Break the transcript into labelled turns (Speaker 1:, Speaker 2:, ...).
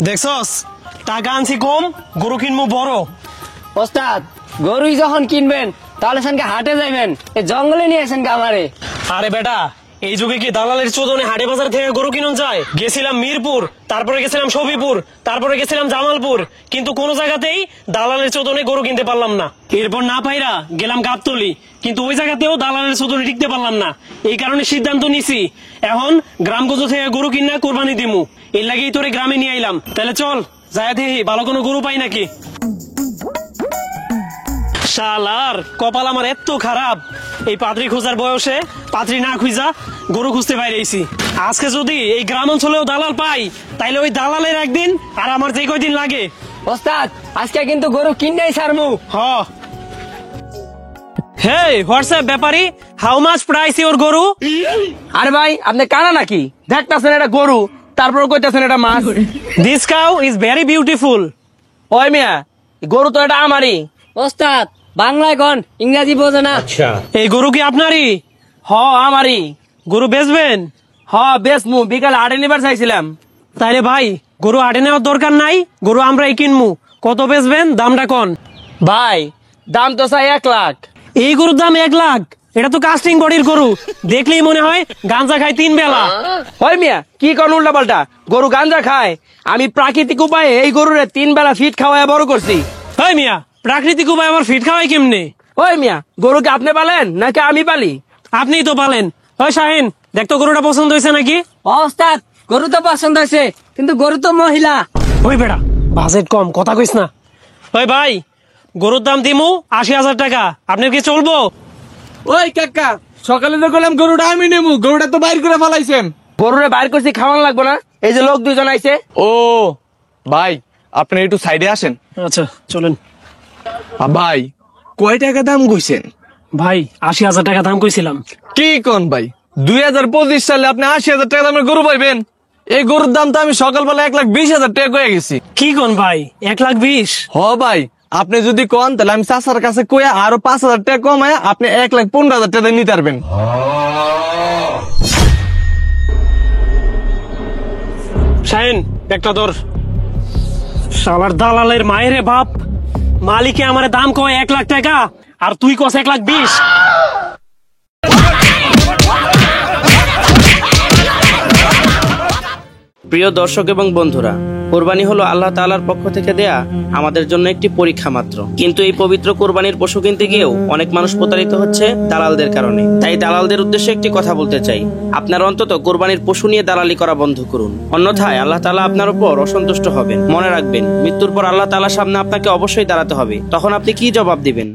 Speaker 1: দেখছস টাকা আনছি কম, গরু কিনবো বড়।
Speaker 2: ওস্তাদ গরুই যখন কিনবেন তাহলে সেনকে হাটে যাইবেন, এই জঙ্গলে নিয়ে আসেন আমারে।
Speaker 1: আরে বেটা, এই যুগে কি দালালের চোদনে হাটে বাজার থেকে গরু কিনুন যায়? গেছিলাম মিরপুর, তারপরে গেছিলাম সবিপুর, তারপরে গেছিলাম জামালপুর, কিন্তু কোন জায়গাতেই দালালের চোদনে গরু কিনতে পারলাম না। এরপর না পাইরা গেলাম গাবতলি, কিন্তু ওই জায়গাতেও দালালের চোদনে টিকতে পারলাম না। এই কারণে সিদ্ধান্ত নিছি এখন গ্রামগঞ্জ থেকে গরু কিনা কোরবানি দিমু। এর লাগেই তোরে গ্রামে নিয়ে আইলাম। তাহলে চল যায় দেখি ভালো কোনো গরু পাই নাকি। শালার কপাল আমার এত খারাপ, এই পাত্রী খোঁজার বয়সে পাত্রী না খুঁজা গরু খুঁজতে বাইরেছি। আজকে যদি এই গ্রাম অঞ্চলেও দালাল পাই, তাইলে ওই দালালের একদিন আর আমার যে কয়দিন লাগে।
Speaker 2: ওস্তাদ আজকে কিন্তু গরু কিনতেই ছাড়মু।
Speaker 1: হ হে হোয়াটসঅ্যাপ ব্যাপারী, হাউ মাচ প্রাইস ইওর গরু?
Speaker 2: আরে ভাই আপনি কানা নাকি? দেখতাছেন এটা গরু, তারপর কইতাছেন এটা মাছ।
Speaker 1: This cow is very beautiful.
Speaker 2: ওই মিয়া গরু তো এটা আমারই। ওস্তাদ বাংলায় কোন, ইংরেজি বোঝে না।
Speaker 1: এই গরু কি আপনারই?
Speaker 2: হ আমারই।
Speaker 1: গরু বেচবেন?
Speaker 2: হ বেচমু, বিকালে হাটে নিবার চাইছিলাম।
Speaker 1: তাইলে ভাই গরু হাটে নেওয়ার দরকার নাই, গরু আমরাই কিনমু। কত বেচবেন দামটা কন।
Speaker 2: ভাই দাম তো চাই 1 লাখ।
Speaker 1: এই গরুর দাম 1 লাখ? এটা তো কাস্টিং বডির গরু, দেখলেই মনে হয় গাঁজা খায় 3 বেলা।
Speaker 2: ওই মিয়া কি কোন উল্টা পাল্টা? গরু গাঞ্জা খায়? আমি প্রাকৃতিক উপায়ে এই গরুরে 3 বেলা ফিট খাওয়ায় বড় করছি।
Speaker 1: ওই মিয়া, প্রাকৃতিক উপায় আমার ফিট খাওয়াই কেমনে?
Speaker 2: ওই মিয়া গরুকে আপনি পালেন নাকি আমি পালি?
Speaker 1: আপনিই তো পালেন। ওই শাহিন, দেখতো গরুটা পছন্দ হয়েছে নাকি?
Speaker 2: ওস্তাদ গরু তো পছন্দ হয়েছে, কিন্তু গরু তো মহিলা।
Speaker 1: ওই বেটা বাজেট কম, কথা কইস না। ওই ভাই গরুর দাম দিমু 80,000 টাকা, আপনার কি চলবো?
Speaker 3: ওই কাকা, সকালে তো বললাম গরুটা আমি নেবো, গরুটা তো বাইর করে ফেলাইছেন।
Speaker 2: গরুরে বাইর করছি, খাওয়ান লাগবো না? এই যে লোক 2জন আইছে।
Speaker 3: ও ভাই, আপনি একটু সাইডে আসেন।
Speaker 1: আচ্ছা চলেন।
Speaker 3: ভাই কয় টাকা দাম কইছেন?
Speaker 1: ভাই 80,000 টাকা দাম কইছিলাম।
Speaker 3: কি কোন ভাই, 2025 সালে আপনি 80,000 টাকা দামের গরু পাইবেন? এই গরুর দাম তো আমি সকালবেলা 1,20,000 টাকা কয়ে গেছি।
Speaker 1: কি কোন ভাই, 1,20,000?
Speaker 3: হ ভাই, আপনি যদি কোন তাহলে আমি চাচার কাছে কয়ে আরো 5,000 টাকা কমায় আপনি 1,15,000 টাকা নিতে পারবেন।
Speaker 1: শাহিন একটা ধর। শালার দালালের মায়েরে বাপ, মালিকে আমার দাম কয় 1 লাখ টাকা, আর তুই কস 1,20,000।
Speaker 4: প্রিয় দর্শক এবং বন্ধুরা, কোরবানি হলো আল্লাহ তাআলার পক্ষ থেকে দেয়া আমাদের জন্য একটি পরীক্ষা মাত্র। কিন্তু এই পবিত্র কোরবানির পশু কিনতে গিয়েও অনেক মানুষ প্রতারিত হচ্ছে দালালদের কারণে। তাই দালালদের উদ্দেশ্যে একটি কথা বলতে চাই, আপনারা অন্তত কোরবানির পশু নিয়ে দালালি করা বন্ধ করুন, অন্যথায় আল্লাহ তাআলা আপনার উপর অসন্তুষ্ট হবেন। মনে রাখবেন, মৃত্যুর পর আল্লাহ তাআলার সামনে আপনাকে অবশ্যই দাঁড়াতে হবে, তখন আপনি কি জবাব দিবেন?